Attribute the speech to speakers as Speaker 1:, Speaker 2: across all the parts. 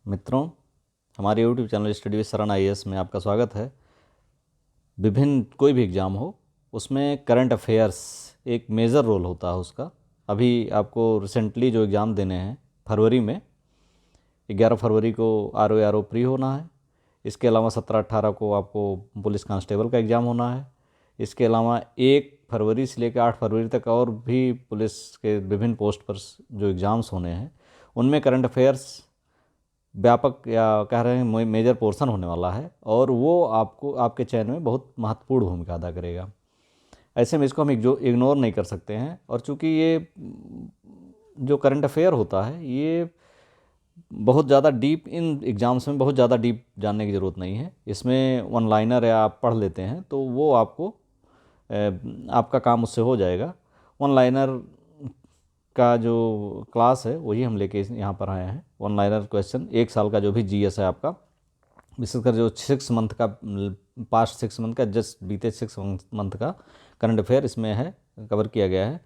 Speaker 1: मित्रों, हमारे YouTube channel study with शरण IAS में आपका स्वागत है। विभिन्न कोई भी एग्ज़ाम हो उसमें करंट अफेयर्स एक मेजर रोल होता है उसका। अभी आपको रिसेंटली जो एग्ज़ाम देने हैं फरवरी में 11 फरवरी को RO प्री होना है। इसके अलावा 17-18 को आपको पुलिस कांस्टेबल का एग्ज़ाम होना है। इसके अलावा 1 फरवरी से लेकर 8 फरवरी तक और भी पुलिस के विभिन्न पोस्ट पर जो एग्ज़ाम्स होने हैं उनमें करंट अफेयर्स व्यापक या कह रहे हैं मेजर पोर्शन होने वाला है और वो आपको आपके चयन में बहुत महत्वपूर्ण भूमिका अदा करेगा। ऐसे में इसको हम इग्नोर नहीं कर सकते हैं। और चूंकि ये जो करंट अफेयर होता है ये बहुत ज़्यादा डीप, इन एग्ज़ाम्स में बहुत ज़्यादा डीप जानने की ज़रूरत नहीं है। इसमें वन लाइनर या आप पढ़ लेते हैं तो वो आपको आपका काम उससे हो जाएगा। वन लाइनर का जो क्लास है वही हम लेके यहाँ पर आए हैं। वन लाइनर क्वेश्चन 1 साल का जो भी GS है आपका, विशेषकर जो 6 मंथ का, पास्ट 6 मंथ का, जस्ट बीते 6 मंथ का करंट अफेयर इसमें है, कवर किया गया है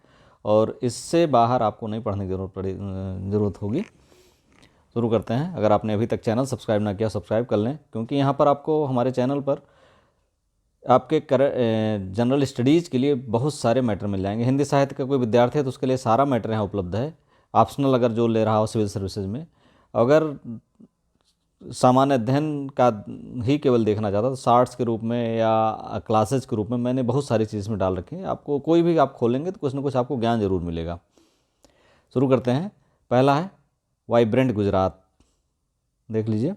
Speaker 1: और इससे बाहर आपको नहीं पढ़ने की ज़रूरत होगी। शुरू करते हैं। अगर आपने अभी तक चैनल सब्सक्राइब ना किया सब्सक्राइब कर लें, क्योंकि यहाँ पर आपको हमारे चैनल पर आपके जनरल स्टडीज़ के लिए बहुत सारे मैटर मिल जाएंगे। हिंदी साहित्य का कोई विद्यार्थी है तो उसके लिए सारा मैटर यहाँ उपलब्ध है। ऑप्शनल अगर जो ले रहा हो सिविल सर्विसेज में, अगर सामान्य अध्ययन का ही केवल देखना चाहता तो शार्ट्स के रूप में या क्लासेज के रूप में मैंने बहुत सारी चीज़ में डाल रखी है। आपको कोई भी आप खोलेंगे तो कुछ ना कुछ आपको ज्ञान जरूर मिलेगा। शुरू करते हैं। पहला है वाइब्रेंट गुजरात। देख लीजिए,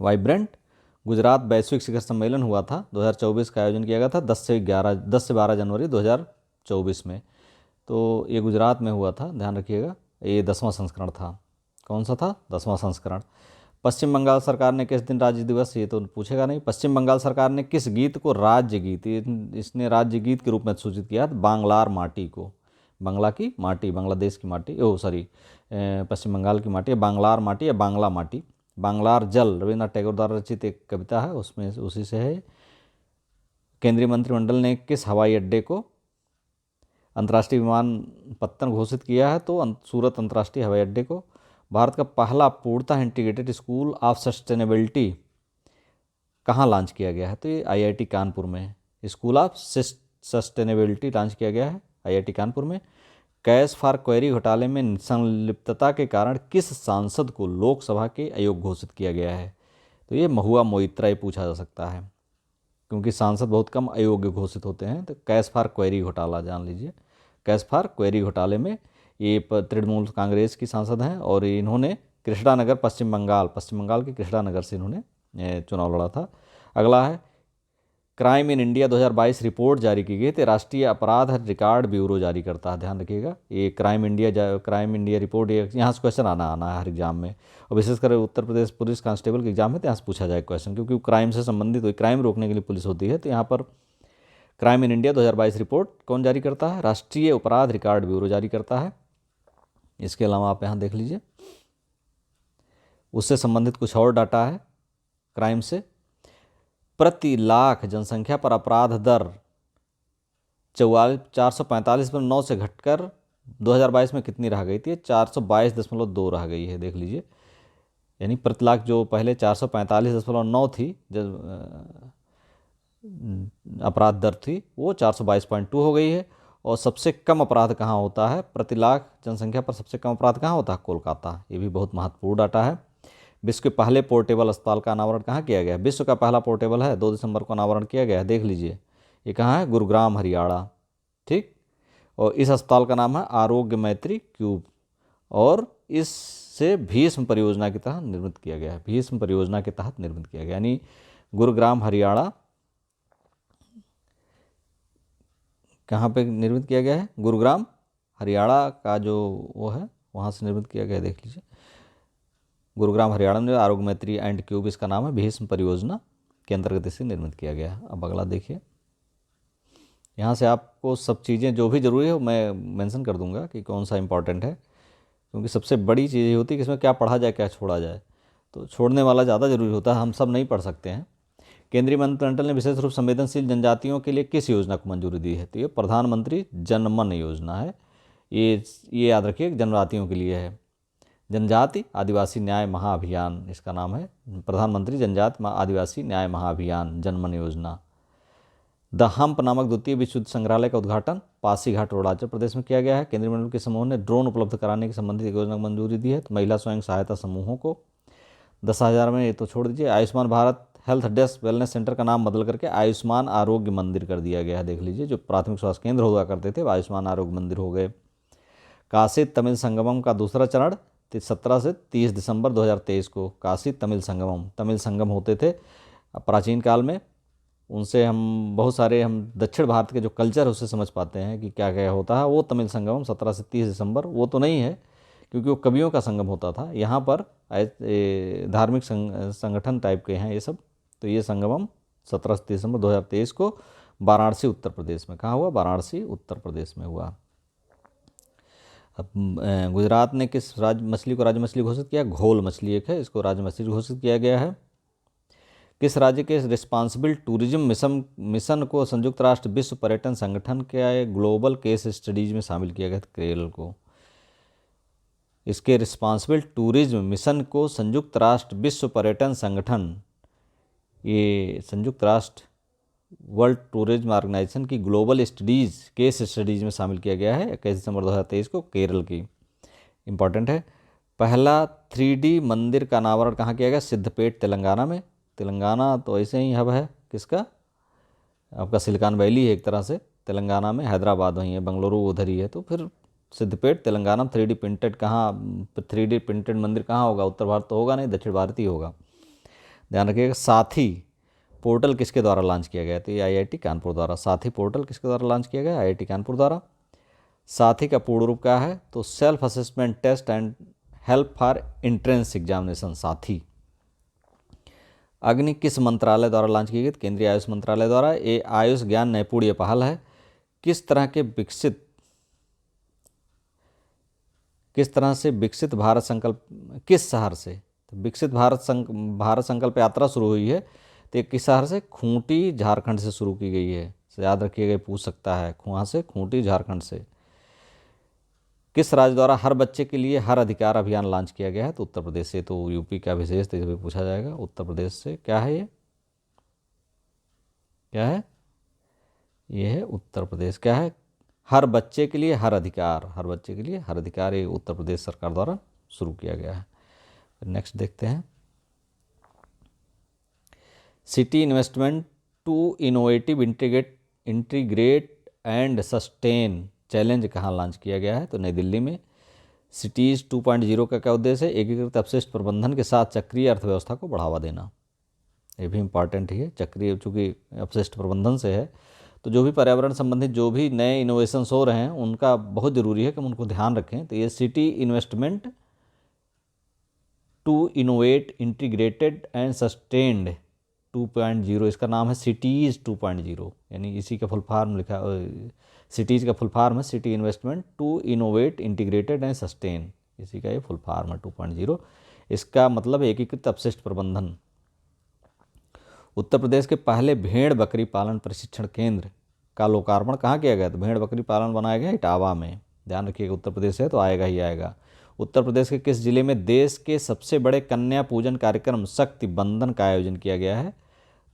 Speaker 1: वाइब्रेंट गुजरात वैश्विक शिखर सम्मेलन हुआ था 2024 का आयोजन किया गया था 10 से 12 जनवरी 2024 में। तो ये गुजरात में हुआ था, ध्यान रखिएगा। ये 10वां संस्करण था। कौन सा था? 10वां संस्करण। पश्चिम बंगाल सरकार ने किस दिन राज्य दिवस, ये तो पूछेगा नहीं। पश्चिम बंगाल सरकार ने किस गीत को राज्य गीत, इसने राज्य गीत के रूप में सूचित किया? बांग्लार माटी को। बांग्ला की माटी, बांग्लादेश की माटी, पश्चिम बंगाल की माटी, बांग्लार माटी या बांग्ला माटी। बांग्लार जल रविन्द्रनाथ टैगोर द्वारा रचित एक कविता है, उसमें उसी से है। केंद्रीय मंत्रिमंडल ने किस हवाई अड्डे को अंतर्राष्ट्रीय विमानपत्तन घोषित किया है? तो सूरत अंतर्राष्ट्रीय हवाई अड्डे को। भारत का पहला पूर्णतः इंटीग्रेटेड स्कूल ऑफ सस्टेनेबिलिटी कहाँ लॉन्च किया गया है? तो ये IIT कानपुर में स्कूल ऑफ सस्टेनेबिलिटी लॉन्च किया गया है IIT कानपुर में। कैश फॉर क्वेरी घोटाले में संलिप्तता के कारण किस सांसद को लोकसभा के अयोग्य घोषित किया गया है? तो ये महुआ मोइत्रा, पूछा जा सकता है, क्योंकि सांसद बहुत कम अयोग्य घोषित होते हैं। तो कैश फॉर क्वेरी घोटाला जान लीजिए। कैश फॉर क्वेरी घोटाले में ये तृणमूल कांग्रेस की सांसद हैं और इन्होंने कृष्णानगर, पश्चिम बंगाल के कृष्णानगर से इन्होंने चुनाव लड़ा था। अगला है क्राइम इन इंडिया 2022 रिपोर्ट जारी की गई थी, राष्ट्रीय अपराध रिकॉर्ड ब्यूरो जारी करता है। ध्यान रखिएगा, ये क्राइम इंडिया रिपोर्ट, ये यहाँ से क्वेश्चन आना है हर एग्जाम में, और विशेषकर उत्तर प्रदेश पुलिस कांस्टेबल के एग्जाम में तो यहाँ से पूछा जाए क्वेश्चन, क्योंकि क्राइम से संबंधित हुई, क्राइम रोकने के लिए पुलिस होती है। तो यहाँ पर क्राइम इन इंडिया 2022 रिपोर्ट कौन जारी करता है? राष्ट्रीय अपराध रिकॉर्ड ब्यूरो जारी करता है। इसके अलावा आप यहाँ देख लीजिए, उससे संबंधित कुछ और डाटा है क्राइम से। प्रति लाख जनसंख्या पर अपराध दर 445 पर 9 से घटकर 2022 में कितनी रह गई थी? 422.2 रह गई है। देख लीजिए, यानी प्रति लाख जो पहले 445.9 थी अपराध दर थी, वो 422.2 हो गई है। और सबसे कम अपराध कहाँ होता है? प्रति लाख जनसंख्या पर सबसे कम अपराध कहाँ होता है? कोलकाता। ये भी बहुत महत्वपूर्ण डाटा है। विश्व के पहले पोर्टेबल अस्पताल का अनावरण कहाँ किया गया? विश्व का पहला पोर्टेबल है, 2 दिसंबर को अनावरण किया गया है। देख लीजिए, ये कहाँ है? गुरुग्राम, हरियाणा। ठीक। और इस अस्पताल का नाम है आरोग्य मैत्री क्यूब, और इससे भीष्म परियोजना के तहत निर्मित किया गया है। भीष्म परियोजना के तहत निर्मित किया गया, यानी गुरुग्राम, हरियाणा। कहाँ पे निर्मित किया गया है? गुरुग्राम, हरियाणा का जो वो है वहाँ से निर्मित किया गया है। देख लीजिए, गुरुग्राम, हरियाणा में आरोग्य मैत्री एंड क्यूब इसका नाम है, भीष्म परियोजना के अंतर्गत इसे निर्मित किया गया है। अब अगला देखिए, यहाँ से आपको सब चीज़ें जो भी जरूरी है मैं मेंशन कर दूंगा कि कौन सा इंपॉर्टेंट है, क्योंकि सबसे बड़ी चीज़ ये होती है कि इसमें क्या पढ़ा जाए क्या छोड़ा जाए। तो छोड़ने वाला ज़्यादा जरूरी होता है, हम सब नहीं पढ़ सकते हैं। केंद्रीय मंत्रिमंडल ने विशेष रूप संवेदनशील जनजातियों के लिए किस योजना को मंजूरी दी है? तो ये प्रधानमंत्री जनमन योजना है। ये याद रखिए, जनजातियों के लिए है। जनजाति आदिवासी न्याय महाअभियान इसका नाम है, प्रधानमंत्री जनजाति आदिवासी न्याय महाअभियान जनमन योजना। द हम्प नामक द्वितीय विश्व युद्ध संग्रहालय का उद्घाटन पासीघाट अरुणाचल प्रदेश में किया गया है। केंद्रीय मंत्रिमंडल के समूह ने ड्रोन उपलब्ध कराने की संबंधित योजना को मंजूरी दी है। तो महिला स्वयं सहायता समूहों को 10,000 में, ये तो छोड़ दीजिए। Ayushman Bharat health desk wellness centre का नाम बदल करके आयुष्मान आरोग्य मंदिर कर दिया गया है। देख लीजिए, जो प्राथमिक स्वास्थ्य केंद्र हुआ करते थे वो आयुष्मान आरोग्य मंदिर हो गए। काशी तमिल संगमम का दूसरा चरण 17 से 30 दिसंबर 2023 को काशी तमिल संगम होते थे प्राचीन काल में। उनसे हम बहुत सारे दक्षिण भारत के जो कल्चर है उससे समझ पाते हैं कि क्या क्या होता है। वो तमिल संगमम 17 से 30 दिसंबर, वो तो नहीं है क्योंकि वो कवियों का संगम होता था। यहाँ पर धार्मिक संगठन टाइप के हैं ये सब। तो ये संगमम 17 दिसंबर 2023 को वाराणसी उत्तर प्रदेश में, कहाँ हुआ? वाराणसी उत्तर प्रदेश में हुआ। अब गुजरात ने किस मछली को राज्य मछली घोषित किया? घोल मछली एक है, इसको राज्य मछली घोषित किया गया है। किस राज्य के रिस्पांसिबल टूरिज्म मिशन को संयुक्त राष्ट्र विश्व पर्यटन संगठन के ग्लोबल केस स्टडीज में शामिल किया गया? केरल को। इसके रिस्पांसिबल टूरिज्म मिशन को संयुक्त राष्ट्र विश्व पर्यटन संगठन, ये संयुक्त राष्ट्र वर्ल्ड टूरिज्म ऑर्गेनाइजेशन की ग्लोबल स्टडीज केस स्टडीज में शामिल किया गया है 21 दिसंबर 2023 को, केरल की। इंपॉर्टेंट है। पहला 3D मंदिर का अनावरण कहाँ किया गया? सिद्धपेट तेलंगाना में। तेलंगाना तो ऐसे ही हब है किसका? आपका सिलिकॉन वैली है एक तरह से तेलंगाना में। हैदराबाद वहीं है, बेंगलुरु उधर ही है। तो फिर सिद्धपेट तेलंगाना 3D प्रिंटेड कहाँ, 3D प्रिंटेड मंदिर कहाँ होगा? उत्तर भारत तो होगा नहीं, दक्षिण भारत ही होगा। ध्यान रखिएगा। साथी पोर्टल किसके द्वारा लॉन्च किया गया? तो ये IIT कानपुर द्वारा। साथी पोर्टल किसके द्वारा लॉन्च किया गया? IIT कानपुर द्वारा। साथी का पूर्ण रूप क्या है? तो self assessment test and help for entrance examination, साथी। अग्नि किस मंत्रालय द्वारा लॉन्च की गई? केंद्रीय आयुष मंत्रालय द्वारा। ये आयुष ज्ञान नैपुण्य पहल है। किस तरह से विकसित भारत संकल्प, किस शहर से? तो विकसित भारत संकल्प यात्रा शुरू हुई है। तो किस शहर से? खूंटी झारखंड से शुरू की गई है। याद रखिएगा, पूछ सकता है वहाँ से, खूंटी झारखंड से। किस राज्य द्वारा हर बच्चे के लिए हर अधिकार अभियान लॉन्च किया गया है? तो उत्तर प्रदेश से। तो यूपी का विशेष तो इसमें पूछा जाएगा। उत्तर प्रदेश से। क्या है ये? क्या है ये? है उत्तर प्रदेश। क्या है? हर बच्चे के लिए हर अधिकार, हर बच्चे के लिए हर अधिकार, ये उत्तर प्रदेश सरकार द्वारा शुरू किया गया है। नेक्स्ट देखते हैं। City investment to innovative integrate and sustain challenge कहाँ लॉन्च किया गया है? तो नई दिल्ली में। सिटीज़ 2.0 का क्या उद्देश्य है? एकीकृत अपशिष्ट प्रबंधन के साथ चक्रीय अर्थव्यवस्था को बढ़ावा देना। ये भी इम्पॉर्टेंट ही है। चक्रीय, चूँकि अपशिष्ट प्रबंधन से है, तो जो भी पर्यावरण संबंधित जो भी नए इनोवेशंस हो रहे हैं उनका बहुत ज़रूरी है कि हम उनको ध्यान रखें। तो ये city investment to innovate integrated and sustained 2.0, इसका नाम है सिटीज़ 2.0, यानी इसी का फुल फॉर्म लिखा, सिटीज़ का फुल फॉर्म है city investment to innovate integrated and sustain, इसी का ये फुल फॉर्म है 2.0। इसका मतलब एकीकृत अपशिष्ट प्रबंधन। उत्तर प्रदेश के पहले भेड़ बकरी पालन प्रशिक्षण केंद्र का लोकार्पण कहाँ किया गया? तो भेड़ बकरी पालन बनाया गया इटावा में। ध्यान रखिएगा, उत्तर प्रदेश है तो आएगा ही आएगा। उत्तर प्रदेश के किस जिले में देश के सबसे बड़े कन्या पूजन कार्यक्रम शक्ति बंधन का आयोजन किया गया है?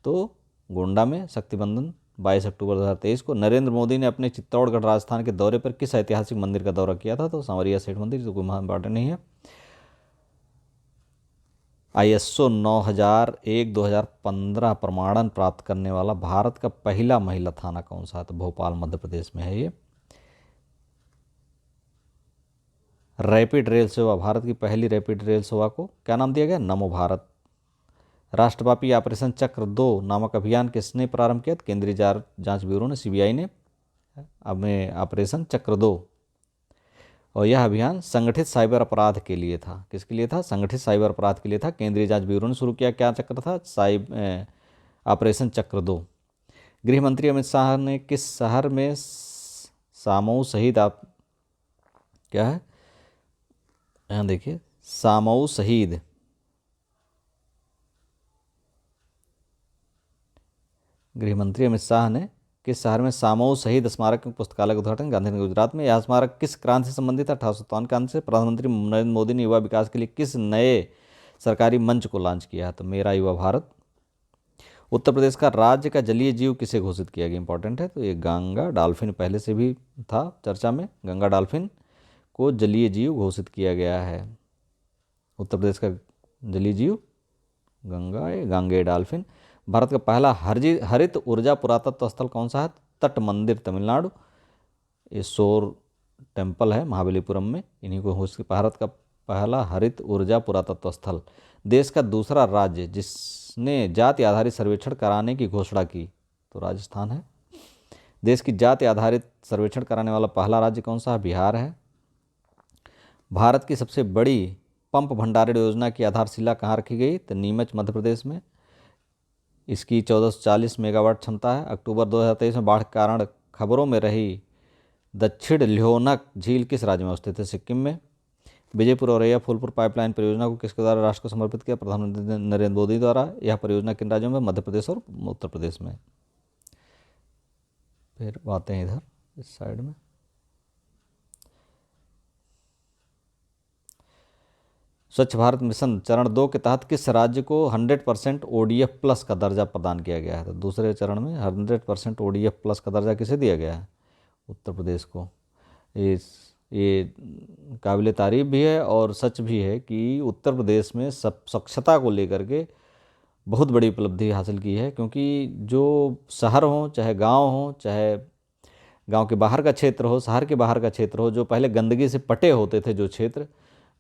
Speaker 1: तो गोंडा में शक्ति बंधन 22 अक्टूबर 2023 को। नरेंद्र मोदी ने अपने चित्तौड़गढ़ राजस्थान के दौरे पर किस ऐतिहासिक मंदिर का दौरा किया था? तो सांवरिया सेठ मंदिर, जो कोई इंपॉर्टेंट नहीं है। ISO 9001/2015 प्रमाणन प्राप्त करने वाला भारत का पहला महिला थाना कौन सा है? तो भोपाल मध्य प्रदेश में है ये। रैपिड रेल सेवा, भारत की पहली रैपिड रेल सेवा को क्या नाम दिया गया? नमो भारत। राष्ट्रव्यापी ऑपरेशन चक्र 2 नामक अभियान किसने प्रारंभ किया? केंद्रीय जांच ब्यूरो ने, CBI ने। अब में ऑपरेशन चक्र 2, और यह अभियान संगठित साइबर अपराध के लिए था। किसके लिए था? संगठित साइबर अपराध के लिए था। केंद्रीय जांच ब्यूरो ने शुरू किया। क्या चक्र था? ऑपरेशन चक्र 2। गृह मंत्री अमित शाह ने किस शहर में सामऊ शहीद क्या है? यहाँ देखिए, सामऊ शहीद गृह मंत्री अमित शाह ने किस शहर में सामऊ शहीद स्मारक पुस्तकालय का उद्घाटन? गांधीनगर गुजरात में। यह स्मारक किस क्रांति से संबंधित है? 1857 क्रांति से। प्रधानमंत्री नरेंद्र मोदी ने युवा विकास के लिए किस नए सरकारी मंच को लॉन्च किया है? तो मेरा युवा भारत। उत्तर प्रदेश का राज्य का जलीय जीव किसे घोषित किया गया? इंपॉर्टेंट है। तो ये गंगा डॉल्फिन पहले से भी था चर्चा में, गंगा डॉल्फिन को जलीय जीव घोषित किया गया है। उत्तर प्रदेश का जलीय जीव गांगे डॉल्फिन। भारत का पहला हरित ऊर्जा पुरातत्व स्थल कौन सा है? तट मंदिर तमिलनाडु। ये शोर टेम्पल है महाबलीपुरम में, इन्हीं को भारत का पहला हरित ऊर्जा पुरातत्व स्थल। देश का दूसरा राज्य जिसने जाति आधारित सर्वेक्षण कराने की घोषणा की? तो राजस्थान है। देश की जाति आधारित सर्वेक्षण कराने वाला पहला राज्य कौन सा है? बिहार है। भारत की सबसे बड़ी पंप भंडारण योजना की आधारशिला कहाँ रखी गई? तो नीमच मध्य प्रदेश में। इसकी 1440 मेगावाट क्षमता है। अक्टूबर 2023 में बाढ़ के कारण खबरों में रही दक्षिण ल्योनक झील किस राज्य में स्थित है? सिक्किम में। विजयपुर औरैया फूलपुर पाइपलाइन परियोजना को किसके द्वारा राष्ट्र को समर्पित किया? प्रधानमंत्री नरेंद्र मोदी द्वारा। यह परियोजना किन राज्यों में? मध्य प्रदेश और उत्तर प्रदेश में। फिर आते हैं इधर इस साइड में। स्वच्छ भारत मिशन चरण 2 के तहत किस राज्य को 100% ODF प्लस का दर्जा प्रदान किया गया है? तो दूसरे चरण में 100% ODF प्लस का दर्जा किसे दिया गया है? उत्तर प्रदेश को। ये काबिल तारीफ भी है और सच भी है कि उत्तर प्रदेश में सब स्वच्छता को लेकर के बहुत बड़ी उपलब्धि हासिल की है, क्योंकि जो शहर हों चाहे गांव हों, चाहे गांव के बाहर का क्षेत्र हो, शहर के बाहर का क्षेत्र हो, जो पहले गंदगी से पटे होते थे जो क्षेत्र,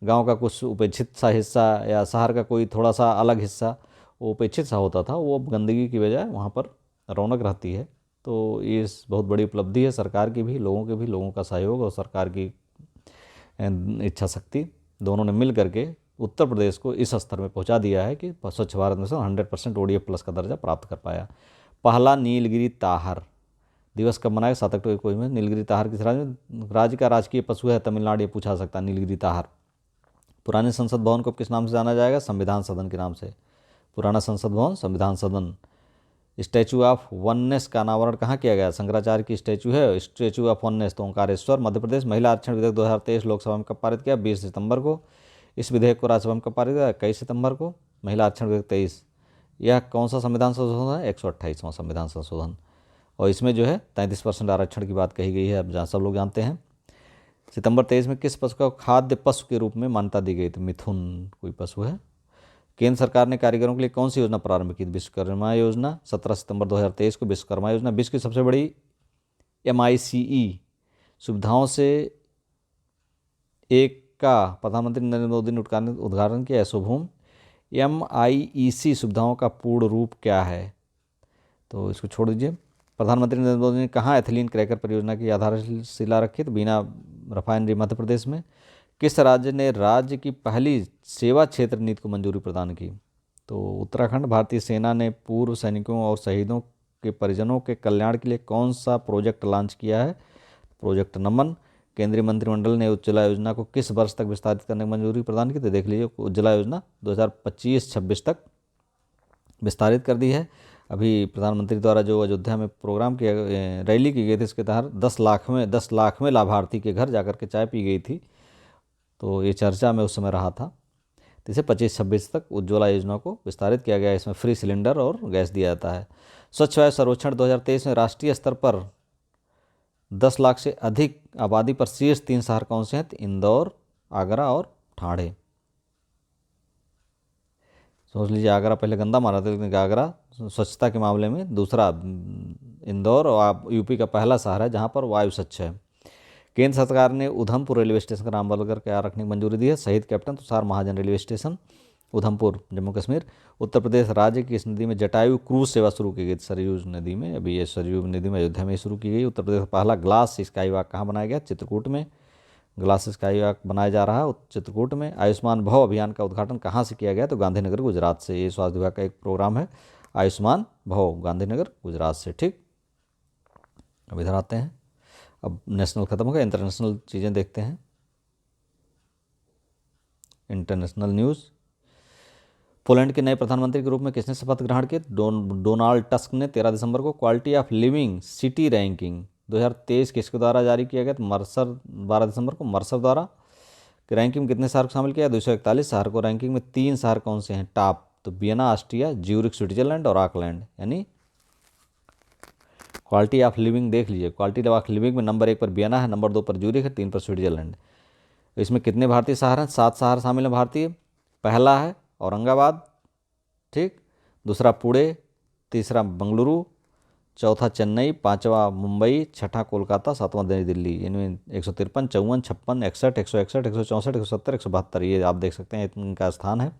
Speaker 1: गांव का कुछ उपेक्षित सा हिस्सा या शहर का कोई थोड़ा सा अलग हिस्सा वो उपेक्षित सा होता था, वो अब गंदगी की वजह वहाँ पर रौनक रहती है। तो ये बहुत बड़ी उपलब्धि है सरकार की भी, लोगों का सहयोग और सरकार की इच्छा शक्ति दोनों ने मिल करके उत्तर प्रदेश को इस स्तर में पहुंचा दिया है कि स्वच्छ भारत मिशन 100% ODF प्लस का दर्जा प्राप्त कर पाया। पहला नीलगिरी ताहर दिवस कब मनाया? 7 अक्टूबर को में। नीलगिरी ताहर किस राज्य का राजकीय पशु है? तमिलनाडु। ये पूछा सकता है नीलगिरी ताहर। पुराने संसद भवन को किस नाम से जाना जाएगा? संविधान सदन के नाम से। पुराना संसद भवन संविधान सदन। स्टैचू ऑफ वननेस का अनावरण कहाँ किया गया? शंकराचार्य की स्टैचू है, स्टैचू ऑफ वननेस, तो ओंकारेश्वर मध्य प्रदेश। महिला आरक्षण विधेयक 2023 लोकसभा में कब पारित किया? 20 सितंबर को। इस विधेयक को राज्यसभा में कब पारित किया? 21 सितंबर को। महिला आरक्षण विधेयक 23। यह कौन सा संविधान संशोधन है? 128वां संविधान संशोधन। और इसमें जो है 33% आरक्षण की बात कही गई है, अब जहाँ सब लोग जानते हैं। सितंबर 23 में किस पशु को खाद्य पशु के रूप में मान्यता दी गई? तो मिथुन कोई पशु है। केंद्र सरकार ने कारीगरों के लिए कौन सी योजना प्रारंभ की? विश्वकर्मा योजना। 17 सितंबर 2023 को विश्वकर्मा योजना। विश्व की सबसे बड़ी MICE सुविधाओं से एक का प्रधानमंत्री नरेंद्र मोदी ने उद्घाटन किया। यशोभूम। MIEC सुविधाओं का पूर्ण रूप क्या है? तो इसको छोड़ दीजिए। प्रधानमंत्री नरेंद्र मोदी ने कहाँ एथिलीन क्रैकर परियोजना की आधारशिला रखी? तो बीना रिफाइनरी मध्य प्रदेश में। किस राज्य ने राज्य की पहली सेवा क्षेत्र नीति को मंजूरी प्रदान की? तो उत्तराखंड। भारतीय सेना ने पूर्व सैनिकों और शहीदों के परिजनों के कल्याण के लिए कौन सा प्रोजेक्ट लॉन्च किया है? प्रोजेक्ट नमन। केंद्रीय मंत्रिमंडल ने उज्ज्वला योजना को किस वर्ष तक विस्तारित करने की मंजूरी प्रदान की? तो देख लीजिए, उज्ज्वला योजना 2025-26 तक विस्तारित कर दी है। अभी प्रधानमंत्री द्वारा जो अयोध्या में प्रोग्राम किया, रैली की गई थी, इसके तहत 10 लाख में लाभार्थी के घर जाकर के चाय पी गई थी, तो ये चर्चा में उस समय रहा था। तो इसे 25-26 तक उज्ज्वला योजना को विस्तारित किया गया। इसमें फ्री सिलेंडर और गैस दिया जाता है। स्वच्छ वायु सर्वेक्षण 2023 में राष्ट्रीय स्तर पर 10 लाख से अधिक आबादी पर शीर्ष 3 शहर कौन से हैं? तो इंदौर, आगरा और ठाणे। सोच लीजिए, आगरा पहले गंदा माना था, लेकिन आगरा स्वच्छता के मामले में दूसरा, इंदौर और यूपी का पहला शहर है जहां पर वायु स्वच्छ है। केंद्र सरकार ने उधमपुर रेलवे स्टेशन का नाम बदलकर क्या रखने की मंजूरी दी है? शहीद कैप्टन तुषार महाजन रेलवे स्टेशन, उधमपुर, जम्मू कश्मीर। उत्तर प्रदेश राज्य की इस नदी में जटायु क्रूज सेवा शुरू की गई? सरयू नदी में। अभी ये सरयू नदी में अयोध्या में शुरू की गई। उत्तर प्रदेश का पहला ग्लास स्काई वॉक कहाँ बनाया गया? चित्रकूट में। ग्लास स्काई वॉक बनाया जा रहा है चित्रकूट में। आयुष्मान भव अभियान का उद्घाटन कहाँ से किया गया? तो गांधीनगर गुजरात से। ये स्वास्थ्य विभाग का एक प्रोग्राम है, आयुष्मान भव, गांधीनगर गुजरात से। ठीक, अब इधर आते हैं। अब नेशनल खत्म हो गया, इंटरनेशनल चीज़ें देखते हैं। International news. पोलैंड के नए प्रधानमंत्री के रूप में किसने शपथ ग्रहण की? डोनाल्ड टस्क ने 13 दिसंबर को। Quality of living city ranking 2023 किसके द्वारा जारी किया गया? तो मर्सर, 12 दिसंबर को मर्सर द्वारा। रैंकिंग में कितने शहर को शामिल किया? 241 शहर को। रैंकिंग में 3 शहर कौन से हैं टॉप? तो वियना ऑस्ट्रिया, ज्यूरिख स्विट्जरलैंड और ऑकलैंड। यानी क्वालिटी ऑफ लिविंग देख लीजिए, क्वालिटी ऑफ लिविंग में नंबर 1 पर वियना है, नंबर 2 पर ज्यूरिख है, 3 पर स्विट्जरलैंड। इसमें कितने भारतीय शहर हैं? 7 शहर शामिल हैं भारतीय। पहला है औरंगाबाद, ठीक, दूसरा पुणे, तीसरा बंगलुरु, चौथा चेन्नई, पांचवा मुंबई, छठा कोलकाता, सातवां नई दिल्ली। इनमें 153, 54, 56, 61, 161, 164, 170, 172 ये आप देख सकते हैं इनका स्थान है।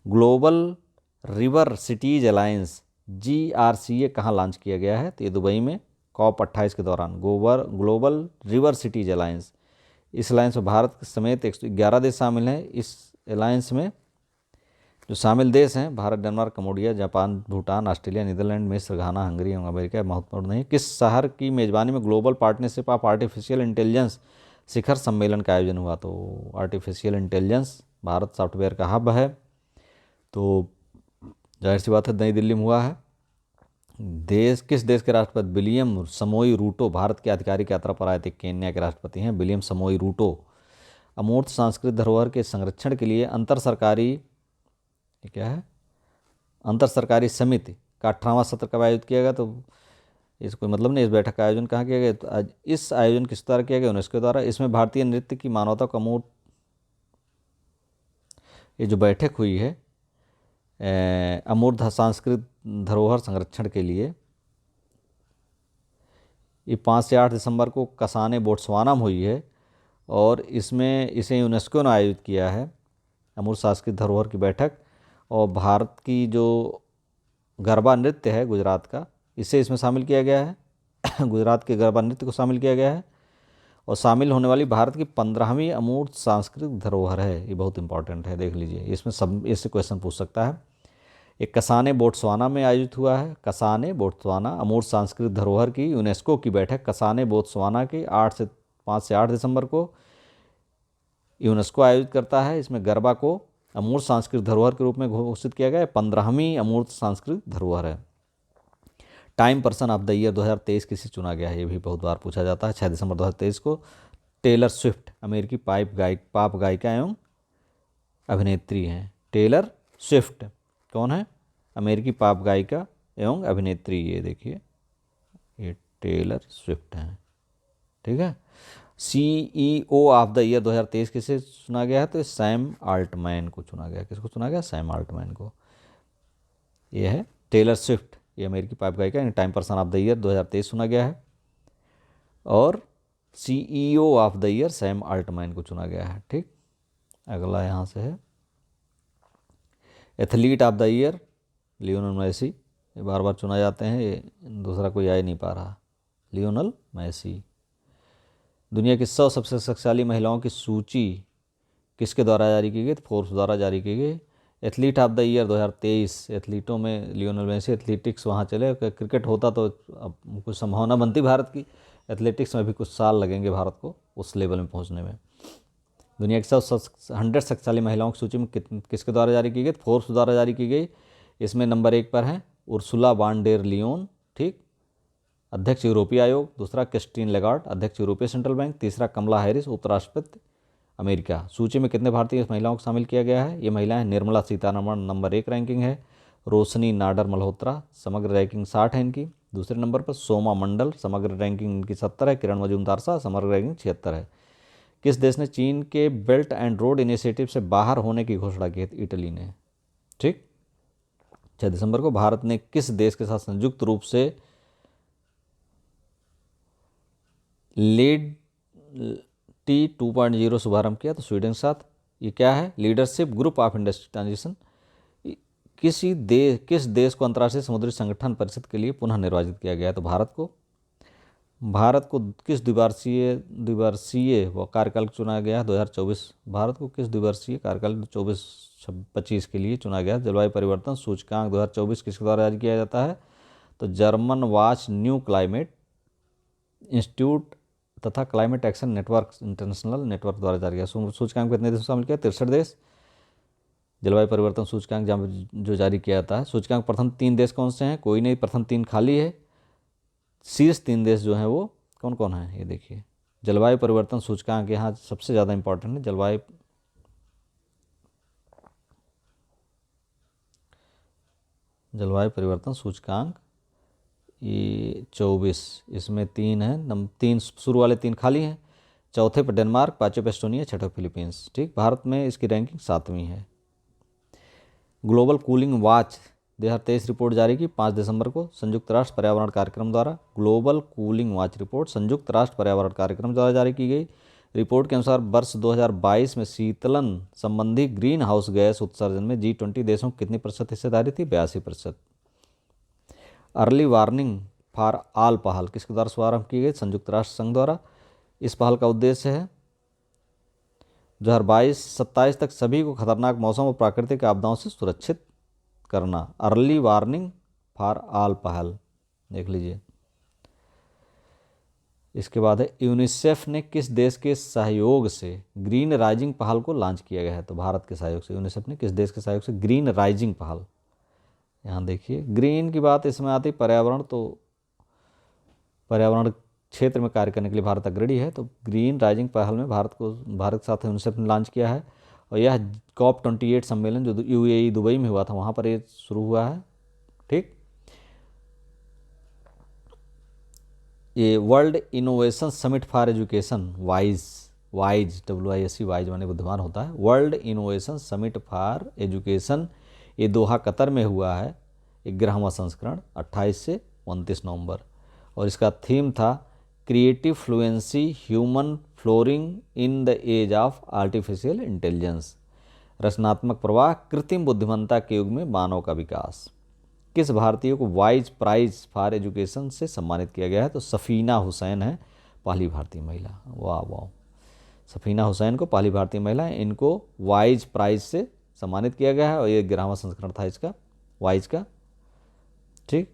Speaker 1: Global river cities alliance GRCA कहाँ लॉन्च किया गया है? तो ये दुबई में COP 28 के दौरान। ग्लोबल रिवर सिटीज अलायंस, इस अलायंस में भारत समेत 111 देश शामिल हैं। इस अलायंस में जो शामिल देश हैं Bharat, Denmark, Cambodia, Japan, Bhutan, Australia, Netherland, मिस्र, घाना, हंगरी एवं अमेरिका महत्वपूर्ण नहीं। किस शहर की मेजबानी में global partnership of artificial intelligence शिखर सम्मेलन का आयोजन हुआ? तो आर्टिफिशियल इंटेलिजेंस भारत सॉफ्टवेयर का हब है, तो जाहिर सी बात है नई दिल्ली में हुआ है। किस देश के राष्ट्रपति विलियम समोई रूटो भारत की आधिकारिक यात्रा पर आए थे? केन्या के राष्ट्रपति हैं विलियम समोई रूटो। अमूर्त सांस्कृतिक धरोहर के संरक्षण के लिए अंतर सरकारी समिति का 18वां सत्र कब आयोजित किया गया? तो इस कोई मतलब नहीं, इस बैठक का आयोजन कहाँ किया गया? तो आज इस आयोजन किस द्वारा किया गया? यूनेस्को द्वारा। इसमें भारतीय नृत्य की मानवता को अमूर्त, ये जो बैठक हुई है अमूर्त सांस्कृतिक धरोहर संरक्षण के लिए, ये 5 से 8 दिसंबर को कसाने बोट्सवाना में हुई है और इसमें इसे यूनेस्को ने आयोजित किया है, अमूर्त सांस्कृतिक धरोहर की बैठक। और भारत की जो गरबा नृत्य है गुजरात का, इसे इसमें शामिल किया गया है गुजरात के गरबा नृत्य को शामिल किया गया है और शामिल होने वाली भारत की 15वीं अमूर्त सांस्कृतिक धरोहर है। ये बहुत इंपॉर्टेंट है, देख लीजिए, इसमें सब इससे क्वेश्चन पूछ सकता है। एक कसाने बोट्सवाना में आयोजित हुआ है, कसाने बोट्सवाना अमूर्त सांस्कृतिक धरोहर की यूनेस्को की बैठक कसाने बोट्सवाना की 5 से 8 दिसंबर को यूनेस्को आयोजित करता है। इसमें गरबा को अमूर्त सांस्कृतिक धरोहर के रूप में घोषित किया गया है, 15वीं अमूर्त सांस्कृतिक धरोहर है। Time person of the year 2023 किसे चुना गया है? ये भी बहुत बार पूछा जाता है। 6 दिसंबर 2023 को टेलर स्विफ्ट, अमेरिकी पॉप गायिका एवं अभिनेत्री हैं। टेलर स्विफ्ट कौन है? अमेरिकी पॉप गायिका एवं अभिनेत्री। ये देखिए, ये टेलर स्विफ्ट हैं, ठीक है। CEO ऑफ द ईयर 2023 किसे चुना गया है? तो सैम आल्टमैन को चुना गया। किसको चुना गया? सैम आल्टमैन को। ये है टेलर स्विफ्ट, ये अमेरिकी पॉप गायिका, time person of the year 2023 चुना गया है। और CEO of the year Sam Altman को चुना गया है, ठीक। अगला यहाँ से है athlete of the year Lionel Messi, ये बार बार चुना जाते हैं, ये दूसरा कोई आ ही नहीं पा रहा। Lionel Messi. दुनिया की 100 सबसे शक्तिशाली महिलाओं की सूची किसके द्वारा जारी की गई? तो फोर्ब्स द्वारा जारी की गई। एथलीट ऑफ द ईयर 2023, एथलीटों में लियोनल मैसी। एथलेटिक्स वहाँ चले, क्रिकेट होता तो अब कुछ संभावना बनती भारत की, एथलेटिक्स में भी कुछ साल लगेंगे भारत को उस लेवल में पहुँचने में। दुनिया की 100 शक्तिशाली महिलाओं की सूची में किसके द्वारा जारी की गई? फोर्ब्स द्वारा जारी की गई। इसमें नंबर 1 पर है उर्सुला वान डेर लियोन, ठीक, अध्यक्ष यूरोपीय आयोग। दूसरा क्रिस्टीन लेगार्ड, अध्यक्ष यूरोपीय सेंट्रल बैंक। तीसरा कमला हैरिस, उपराष्ट्रपति अमेरिका। सूची में कितने भारतीय महिलाओं को शामिल किया गया है? ये महिलाएं निर्मला सीतारमण, नंबर 1 रैंकिंग है। रोशनी नाडर मल्होत्रा, समग्र रैंकिंग 60 है इनकी। दूसरे नंबर पर सोमा मंडल, समग्र रैंकिंग इनकी 70 है। किरण मजूमदार शाह, समग्र रैंकिंग 76 है। किस देश ने चीन के बेल्ट एंड रोड इनिशिएटिव से बाहर होने की घोषणा की? इटली ने, ठीक। 6 दिसंबर को भारत ने किस देश के साथ संयुक्त रूप से लीड T 2.0 शुभारंभ किया? तो स्वीडन के साथ। ये क्या है? Leadership group of industry transition. किस देश को अंतर्राष्ट्रीय समुद्री संगठन परिषद के लिए पुनः निर्वाचित किया गया है? तो भारत को किस द्विवर्षीय कार्यकाल चुना गया? 2024। भारत को किस द्विवर्षीय कार्यकाल 24-25 के लिए चुना गया? जलवायु परिवर्तन सूचकांक 2024 किसके द्वारा जारी किया जाता है? तो Germanwatch New Climate Institute तथा Climate Action Network International network द्वारा जारी किया। सूचकांक में कितने देश शामिल किया? 63 देश। जलवायु परिवर्तन सूचकांक जो जारी किया जाता है। सूचकांक प्रथम 3 देश कौन से हैं? कोई नहीं, प्रथम 3 खाली है। शीर्ष 3 देश जो हैं वो कौन कौन है? ये देखिए, जलवायु परिवर्तन सूचकांक यहाँ सबसे ज़्यादा इंपॉर्टेंट है। जलवायु परिवर्तन सूचकांक ये 24, इसमें 3 है, 3 शुरू वाले 3 खाली हैं। चौथे पर डेनमार्क, पाँचवें पर एस्टोनिया, छठे फिलीपींस। ठीक, भारत में इसकी रैंकिंग 7वीं है। ग्लोबल कूलिंग वॉच 2023 रिपोर्ट जारी की 5 दिसंबर को संयुक्त राष्ट्र पर्यावरण कार्यक्रम द्वारा। ग्लोबल कूलिंग वॉच रिपोर्ट संयुक्त राष्ट्र पर्यावरण कार्यक्रम द्वारा जारी की गई। रिपोर्ट के अनुसार वर्ष 2022 में शीतलन संबंधी ग्रीन हाउस गैस उत्सर्जन में G20 देशों की कितनी प्रतिशत हिस्सेदारी थी? 82%। अर्ली वार्निंग फॉर ऑल पहल किसके द्वारा शुभारंभ की गई? संयुक्त राष्ट्र संघ द्वारा। इस पहल का उद्देश्य है 2022-27 तक सभी को खतरनाक मौसम और प्राकृतिक आपदाओं से सुरक्षित करना। अर्ली वार्निंग फॉर ऑल पहल देख लीजिए। इसके बाद है यूनिसेफ ने किस देश के सहयोग से ग्रीन राइजिंग पहल को लॉन्च किया गया है? तो भारत के सहयोग से। यूनिसेफ ने किस देश के सहयोग से ग्रीन राइजिंग पहल, यहाँ देखिए ग्रीन की बात इसमें आती, पर्यावरण, तो पर्यावरण क्षेत्र में कार्य करने के लिए भारत अग्रणी है। तो ग्रीन राइजिंग पहल में भारत के साथ यूनिसेफ ने लॉन्च किया है। और यह COP28 सम्मेलन जो UAE दुबई में हुआ था वहाँ पर ये शुरू हुआ है। ठीक, ये world innovation summit for education wise WISE माने बुद्धिमान होता है। World innovation summit for education ये दोहा कतर में हुआ है। 11वां संस्करण 28 से 29 नवंबर। और इसका थीम था creative fluency human flourishing in the age of artificial intelligence. रचनात्मक प्रवाह कृत्रिम बुद्धिमत्ता के युग में मानव का विकास। किस भारतीय को वाइज प्राइज फॉर एजुकेशन से सम्मानित किया गया है? तो सफ़ीना हुसैन है पहली भारतीय महिला। वाह वाह, सफ़ीना हुसैन को पहली भारतीय महिला है, इनको वाइज प्राइज से सम्मानित किया गया है। और ये 11वां संस्करण था इसका, वाइज का। ठीक,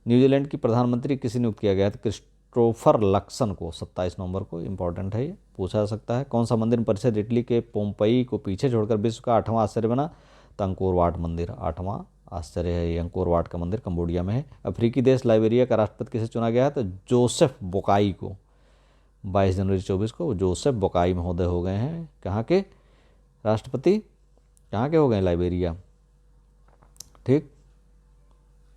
Speaker 1: न्यूजीलैंड की प्रधानमंत्री किसे नियुक्त किया गया? तो क्रिस्टोफर लक्सन को 27 नवंबर को। इंपॉर्टेंट है, ये पूछा जा सकता है। कौन सा मंदिर परिषद इटली के पोम्पई को पीछे छोड़कर विश्व का 8वां आश्चर्य बना? तो अंकोर वाट मंदिर 8वां आश्चर्य है। ये अंकोर वाट का मंदिर कंबोडिया में है। अफ्रीकी देश लाइबेरिया का राष्ट्रपति किसे चुना गया है? तो जोसेफ बोकाई को। 22 जनवरी 24 को जोसेफ बोकाई महोदय हो गए हैं कहाँ के राष्ट्रपति? कहाँ के हो गए? लाइबेरिया। ठीक,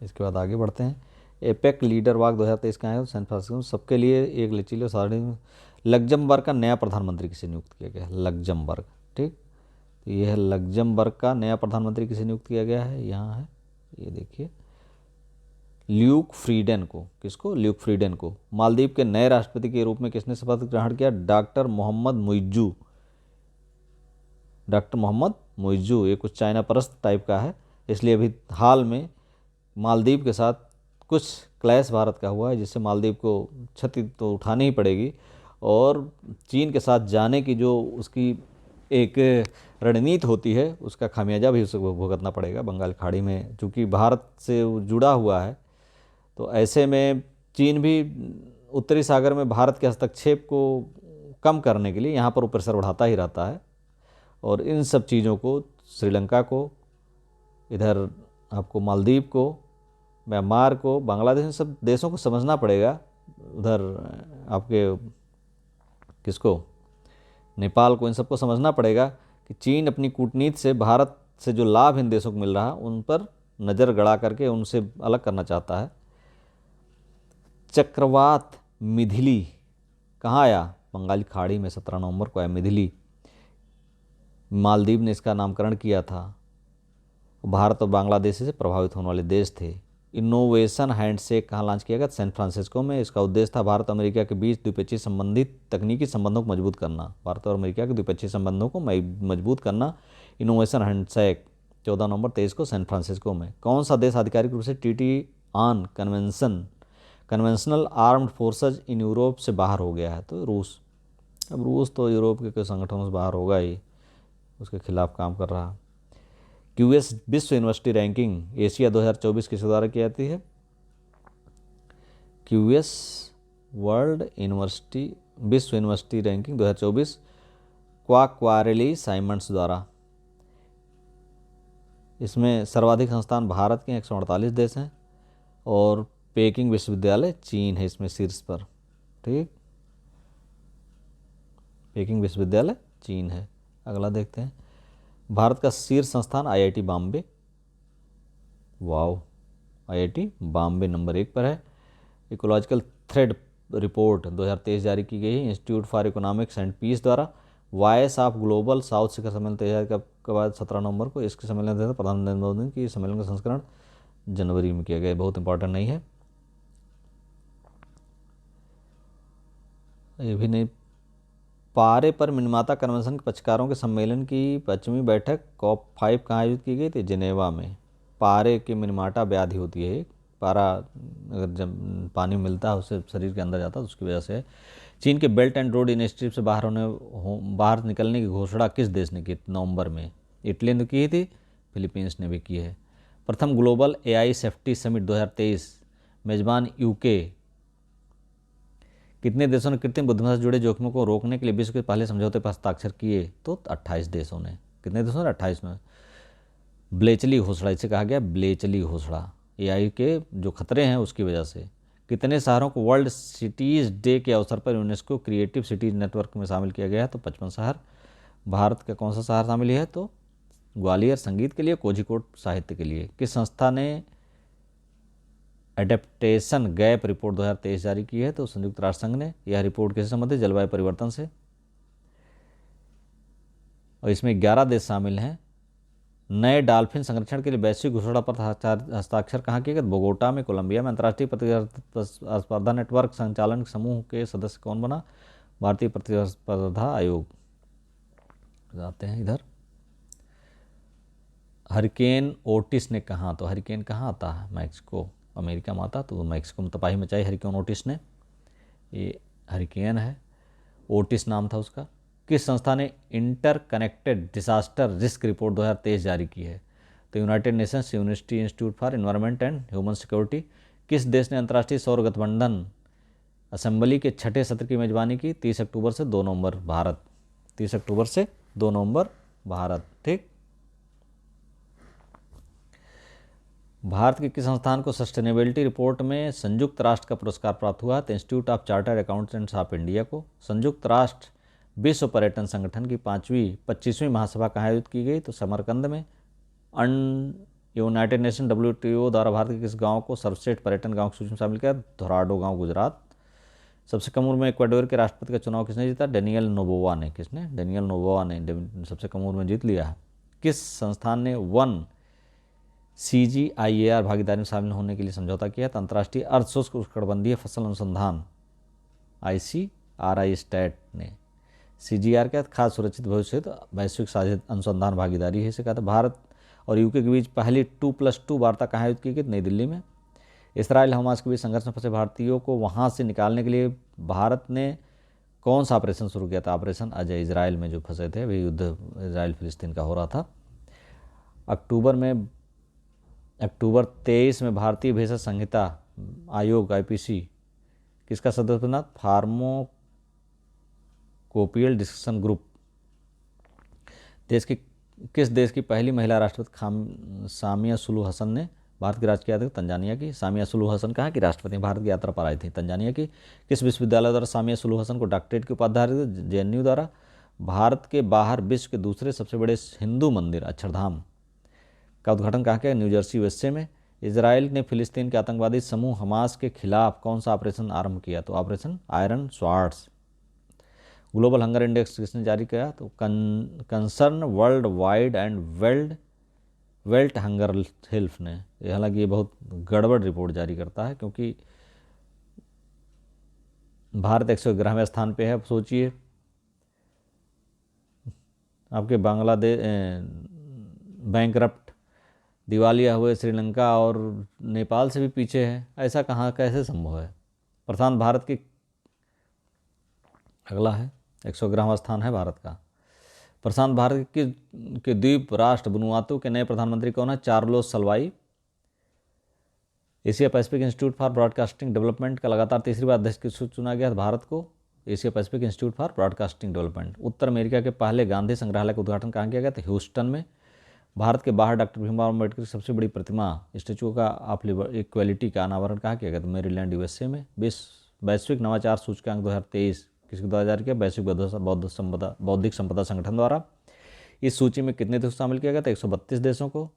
Speaker 1: इसके बाद आगे बढ़ते हैं। एपेक लीडर वॉक 2023 कहाँ है? San Francisco. सबके लिए एक लचीले सारणी। लग्जमबर्ग का नया प्रधानमंत्री किसे नियुक्त किया गया है? लग्जमबर्ग। ठीक, तो ये है लग्जमबर्ग का नया प्रधानमंत्री किसे नियुक्त किया गया है? यहाँ है, ये देखिए, ल्यूक फ्रीडेन को। किसको? ल्यूक फ्रीडेन को। मालदीव के नए राष्ट्रपति के रूप में किसने शपथ ग्रहण किया? डॉक्टर मोहम्मद मुइज्जू। डॉक्टर मोहम्मद मुइज्जू। ये कुछ चाइना परस्त टाइप का है, इसलिए अभी हाल में मालदीव के साथ कुछ क्लैश भारत का हुआ है, जिससे मालदीव को क्षति तो उठानी ही पड़ेगी। और चीन के साथ जाने की जो उसकी एक रणनीति होती है उसका खामियाजा भी उसे भुगतना पड़ेगा। बंगाल खाड़ी में चूँकि भारत से जुड़ा हुआ है, तो ऐसे में चीन भी उत्तरी सागर में भारत के हस्तक्षेप को कम करने के लिए यहाँ पर प्रेशर बढ़ाता ही रहता है। और इन सब चीज़ों को, श्रीलंका को, इधर आपको मालदीव को, म्यांमार को, बांग्लादेश, इन सब देशों को समझना पड़ेगा। उधर आपके किसको? नेपाल को, इन सबको समझना पड़ेगा कि चीन अपनी कूटनीति से भारत से जो लाभ इन देशों को मिल रहा है उन पर नज़र गड़ा करके उनसे अलग करना चाहता है। चक्रवात मिथिली कहाँ आया? बंगाल खाड़ी में 17 नवंबर को आया मिथिली। मालदीव ने इसका नामकरण किया था। भारत और बांग्लादेश से प्रभावित होने वाले देश थे। इनोवेशन हैंडशेक कहाँ लॉन्च किया गया? सैन फ्रांसिस्को में। इसका उद्देश्य था भारत और अमेरिका के बीच द्विपक्षीय संबंधित तकनीकी संबंधों को मजबूत करना। भारत और अमेरिका के द्विपक्षीय संबंधों को मजबूत करना। इनोवेशन हैंडशेक 14 नवंबर 23 को सैन फ्रांसिस्को में। कौन सा देश आधिकारिक रूप से TT on conventional armed forces in Europe से बाहर हो गया है? तो रूस। अब रूस तो यूरोप के कोई संगठनों से बाहर होगा ही, उसके खिलाफ काम कर रहा। QS विश्व यूनिवर्सिटी रैंकिंग एशिया 2024 किसके द्वारा की जाती है? QS वर्ल्ड यूनिवर्सिटी विश्व यूनिवर्सिटी रैंकिंग 2024 क्वाकवारेली साइमंड्स द्वारा। इसमें सर्वाधिक संस्थान भारत के 148 देश हैं और पेकिंग विश्वविद्यालय चीन है इसमें शीर्ष पर। ठीक, पेकिंग विश्वविद्यालय चीन है। अगला देखते हैं, भारत का शीर्ष संस्थान IIT Bombay. Wow, IIT Bombay number 1 पर है। इकोलॉजिकल थ्रेड रिपोर्ट 2023 जारी की गई है institute for economics and peace द्वारा। वॉइस ऑफ ग्लोबल साउथ शिखर सम्मेलन तैयार के बाद 17 नवंबर को इसके सम्मेलन था। प्रधानमंत्री नरेंद्र मोदी की सम्मेलन का संस्करण जनवरी में किया गया, बहुत इंपॉर्टेंट नहीं है ये भी नहीं। पारे पर मिनीमाता कन्वेंशन के पक्षकारों के सम्मेलन की 5वीं बैठक COP5 कहाँ आयोजित की गई थी? जिनेवा में। पारे की मिनीमाटा व्याधि होती है, पारा अगर जब पानी मिलता है उससे शरीर के अंदर जाता है तो उसकी वजह से। चीन के बेल्ट एंड रोड इनिशिएटिव से बाहर निकलने की घोषणा किस देश ने की नवंबर में? इटली ने की थी, फिलीपींस ने भी की है। प्रथम ग्लोबल एआई सेफ्टी समिट 2023 मेजबान यूके। कितने देशों ने कृत्रिम बुद्धिमत्ता से जुड़े जोखिमों को रोकने के लिए विश्व के पहले समझौते पर हस्ताक्षर किए? तो 28 देशों ने। कितने देशों ने? 28 में। ब्लेचली घोषणा, इसे कहा गया ब्लेचली घोषणा, एआई के जो खतरे हैं उसकी वजह से। कितने शहरों को वर्ल्ड सिटीज़ डे के अवसर पर यूनेस्को क्रिएटिव सिटीज नेटवर्क में शामिल किया गया है? तो 55 शहर। भारत का कौन सा शहर शामिल है? तो ग्वालियर संगीत के लिए, कोझिकोड साहित्य के लिए। किस संस्था ने एडेप्टेशन गैप रिपोर्ट 2023 जारी की है? तो संयुक्त राष्ट्र संघ ने। यह रिपोर्ट किससे संबंधित? जलवायु परिवर्तन से। और इसमें 11 देश शामिल हैं। नए डॉल्फिन संरक्षण के लिए वैश्विक घोषणा पर हस्ताक्षर कहाँ किए गए? बोगोटा में, कोलंबिया में। अंतर्राष्ट्रीय प्रतिस्पर्धा नेटवर्क संचालन समूह के सदस्य कौन बना? भारतीय प्रतिस्पर्धा आयोग। जाते हैं इधर, हरिकेन ओटिस ने कहा, तो हरिकेन कहाँ आता है? मैक्सिको, अमेरिका में आता, तो मैक्सिको में तबाही मचाई हरिकेन ओटिस ने। ये हरिकेन है, ओटिस नाम था उसका। किस संस्था ने inter connected disaster risk report 2023 जारी की है? तो United Nations university institute for environment and human security. किस देश ने अंतर्राष्ट्रीय सौर गठबंधन असेंबली के 6ठे सत्र की मेजबानी की? 30 अक्टूबर से 2 नवंबर, भारत। 30 अक्टूबर से 2 नवंबर, भारत। ठीक, भारत के किस संस्थान को सस्टेनेबिलिटी रिपोर्ट में संयुक्त राष्ट्र का पुरस्कार प्राप्त हुआ? तो institute of chartered accountants of India को। संयुक्त राष्ट्र विश्व पर्यटन संगठन की 25वीं महासभा कहाँ आयोजित की गई? तो समरकंद में। यूनाइटेड नेशन WTO द्वारा भारत के किस गांव को सर्वश्रेष्ठ पर्यटन गांव की सूची में शामिल किया? धोराडो गांव, गुजरात। सबसे कम उम्र में इक्वाडोर के राष्ट्रपति का चुनाव किसने जीता? डेनियल नोबोवा ने। किसने? डेनियल नोबोवा ने सबसे कम उम्र में जीत लिया है। किस संस्थान ने वन CGIAR भागीदारी में शामिल होने के लिए समझौता किया? तो अंतर्राष्ट्रीय अर्धशुष्क उष्णकटिबंधीय फसल अनुसंधान ICRI स्टैट ने। CGR क्या? खाद्य सुरक्षित भविष्य वैश्विक साझेदारी अनुसंधान भागीदारी है, इसे कहा था। भारत और यूके के बीच पहली 2+2 वार्ता कहाँ आयोजित की गई? नई दिल्ली में। इसराइल हमास के बीच संघर्ष में फंसे भारतीयों को वहाँ से निकालने के लिए भारत ने कौन सा ऑपरेशन शुरू किया था? ऑपरेशन अजय। इसराइल में जो फंसे थे, वे युद्ध इसराइल फिलिस्तीन का हो रहा था। अक्टूबर 23 में भारतीय भेषज संहिता आयोग IPC किसका सदस्य बना? Pharmacopoeial discussion group. किस देश की पहली महिला राष्ट्रपति सामिया सुलू हसन ने भारत की राजकीय यात्रा? तंजानिया की। सामिया सुलू हसन कहाँ की राष्ट्रपति? भारत की यात्रा पर आई थी, तंजानिया की। किस विश्वविद्यालय द्वारा सामिया सुलू हसन को डॉक्टरेट की उपाधि? JNU द्वारा। भारत के बाहर विश्व के दूसरे सबसे बड़े हिंदू मंदिर अक्षरधाम का उद्घाटन कहाँ किया? न्यू जर्सी USA में। इजराइल ने फिलिस्तीन के आतंकवादी समूह हमास के खिलाफ कौन सा ऑपरेशन आरंभ किया? तो operation iron swords. Global hunger index किसने जारी किया? तो concern world wide and belt hunger health ने। हालांकि ये बहुत गड़बड़ रिपोर्ट जारी करता है, क्योंकि भारत 111वें स्थान पे है। सोचिए, आपके बांग्लादेश बैंकरप्ट दिवालिया हुए श्रीलंका और नेपाल से भी पीछे है। ऐसा कहाँ, कैसे संभव है? प्रशांत भारत की अगला है, 111वां स्थान है भारत का। प्रशांत भारत के द्वीप राष्ट्र वनुआतू के नए प्रधानमंत्री कौन है? Charlot Salwai. Asia Pacific Institute for Broadcasting Development का लगातार तीसरी बार अध्यक्ष किस चुना गया भारत को? Asia Pacific Institute for Broadcasting development. Uttar America के पहले गांधी संग्रहालय का उद्घाटन कहाँ किया गया था? ह्यूस्टन में। भारत के बाहर डॉक्टर भीमराव अम्बेडकर की सबसे बड़ी प्रतिमा स्टैचू का ऑफ इक्वलिटी का अनावरण कहाँ किया गया? तो मेरीलैंड यूएसए में। वैश्विक नवाचार सूचकांक 2023 किसके द्वारा जारी किया? वैश्विक बौद्धिक संपदा संगठन द्वारा। इस सूची में कितने देशों को शामिल किया गया था? 132 देशों को।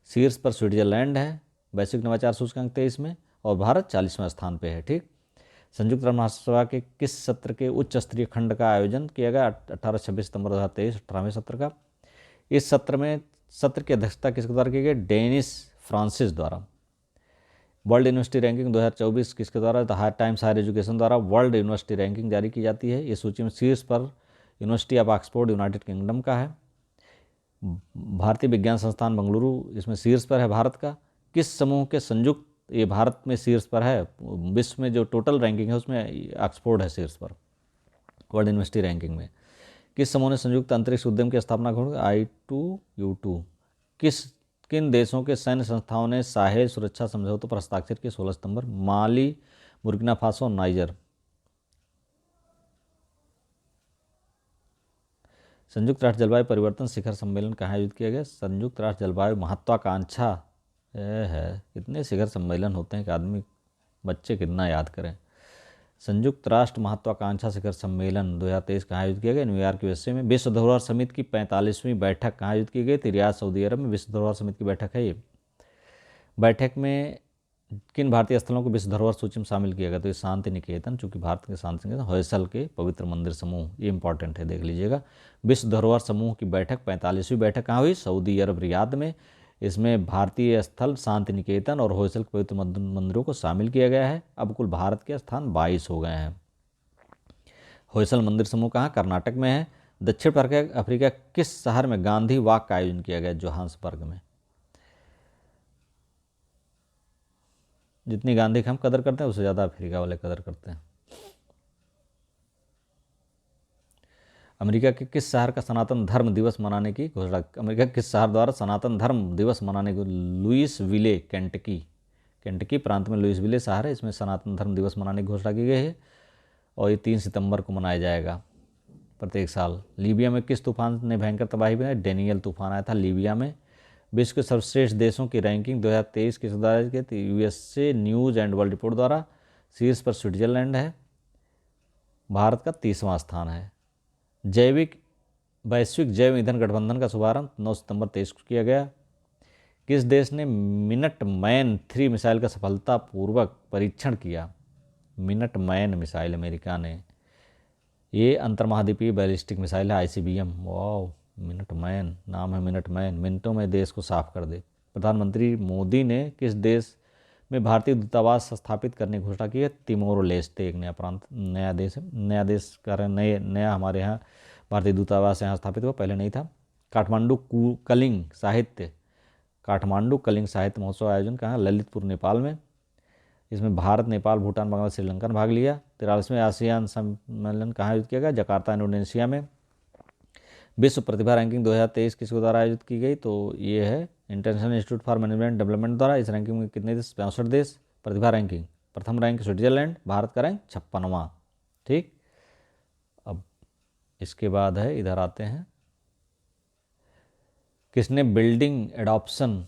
Speaker 1: शीर्ष पर स्विट्जरलैंड है वैश्विक नवाचार सूचकांक 23 में, और भारत 40वें स्थान पे है। ठीक। संयुक्त राष्ट्र महासभा के किस सत्र के उच्च स्तरीय खंड का आयोजन किया गया? 18-26 सितंबर 2023 18वें सत्र का। इस सत्र की अध्यक्षता किसके द्वारा की गई? डेनिस फ्रांसिस द्वारा। वर्ल्ड यूनिवर्सिटी रैंकिंग 2024 किसके द्वारा? द टाइम्स हायर एजुकेशन द्वारा वर्ल्ड यूनिवर्सिटी रैंकिंग जारी की जाती है। इस सूची में शीर्ष पर university of Oxford United kingdom का है। भारतीय विज्ञान संस्थान बेंगलुरु इसमें शीर्ष पर है भारत का। किस समूह के संयुक्त, ये भारत में शीर्ष पर है, विश्व में जो टोटल रैंकिंग है उसमें ऑक्सफोर्ड है शीर्ष पर वर्ल्ड यूनिवर्सिटी रैंकिंग में। किस समूह ने संयुक्त अंतरिक्ष उद्यम की स्थापना की? I2U2। किन देशों के सैन्य संस्थाओं ने साहेल सुरक्षा समझौतों पर हस्ताक्षर किए? 16 सितंबर। माली, बुर्किना फासो, नाइजर। संयुक्त राष्ट्र जलवायु परिवर्तन शिखर सम्मेलन कहाँ आयोजित किया गया? संयुक्त राष्ट्र जलवायु महत्वाकांक्षा है। कितने शिखर सम्मेलन होते हैं कि आदमी, बच्चे कितना याद करें। संयुक्त राष्ट्र महत्वाकांक्षा शिखर सम्मेलन 2023 कहाँ आयोजित किया गया? न्यूयॉर्क यूएसए में। विश्व धरोहर समिति की 45वीं बैठक कहाँ आयोजित की गई? रियाद सऊदी अरब में विश्व धरोहर समिति की बैठक है ये। बैठक में किन भारतीय स्थलों को विश्व धरोहर सूची में शामिल किया गया? तो ये शांति निकेतन, चूंकि भारत के शांति निकेतन, होयसल के पवित्र मंदिर समूह, ये इंपॉर्टेंट है, देख लीजिएगा। विश्व धरोहर समूह की बैठक 45वीं बैठक कहाँ हुई? सऊदी अरब रियाद में। इसमें भारतीय स्थल, शांति निकेतन और होयसल के पवित्र मंदिरों को शामिल किया गया है। अब कुल भारत के स्थान 22 हो गए हैं। होयसल मंदिर समूह कहाँ? कर्नाटक में है। दक्षिण अफ्रीका किस शहर में गांधी वॉक का आयोजन किया गया? जोहान्सबर्ग में। जितनी गांधी की हम कदर करते हैं उससे ज़्यादा अफ्रीका वाले कदर करते हैं। अमेरिका के किस शहर का सनातन धर्म दिवस मनाने की घोषणा? अमेरिका किस शहर द्वारा सनातन धर्म दिवस मनाने की? लुइसविले, केंटकी प्रांत में लुइसविले शहर है, इसमें सनातन धर्म दिवस मनाने की घोषणा की गई है, और ये 3 सितंबर को मनाया जाएगा प्रत्येक साल। लीबिया में किस तूफान ने भयंकर तबाही बनाई? डेनियल तूफान आया था लीबिया में। विश्व के सर्वश्रेष्ठ देशों की रैंकिंग 2023 किस द्वारा की थी? USA news and world report द्वारा। शीर्ष पर स्विट्जरलैंड है। भारत का 30वां स्थान है। वैश्विक जैव ईंधन गठबंधन का शुभारंभ 9 सितंबर 23 को किया गया। किस देश ने मिनटमैन 3 मिसाइल का सफलतापूर्वक परीक्षण किया? मिनटमैन मिसाइल अमेरिका ने। ये अंतर्महाद्वीपीय बैलिस्टिक मिसाइल है, ICBM। वाह, मिनटमैन नाम है, मिनटमैन, मिनटों में देश को साफ कर दे। प्रधानमंत्री मोदी ने किस देश में भारतीय दूतावास स्थापित करने की घोषणा की है? तिमोर लेस्टे, एक नया प्रांत, नया देश है, नया देश कर नया हमारे यहाँ भारतीय दूतावास यहाँ स्थापित हुआ, पहले नहीं था। काठमांडू कलिंग साहित्य महोत्सव आयोजन कहाँ? ललितपुर, नेपाल में। इसमें भारत, नेपाल, भूटान, बांग्लादेश, श्रीलंका ने भाग लिया। 43वें आसियान सम्मेलन कहाँ आयोजित किया गया? जकार्ता, इंडोनेशिया में। विश्व प्रतिभा रैंकिंग 2023 किसके द्वारा आयोजित की गई? तो ये है international institute for management development द्वारा। इस रैंकिंग में कितने देश? 65 देश। प्रतिभा रैंकिंग प्रथम रैंक स्विट्जरलैंड, भारत का रैंक 56वां। ठीक। अब इसके बाद है, इधर आते हैं, किसने बिल्डिंग एडॉप्शन,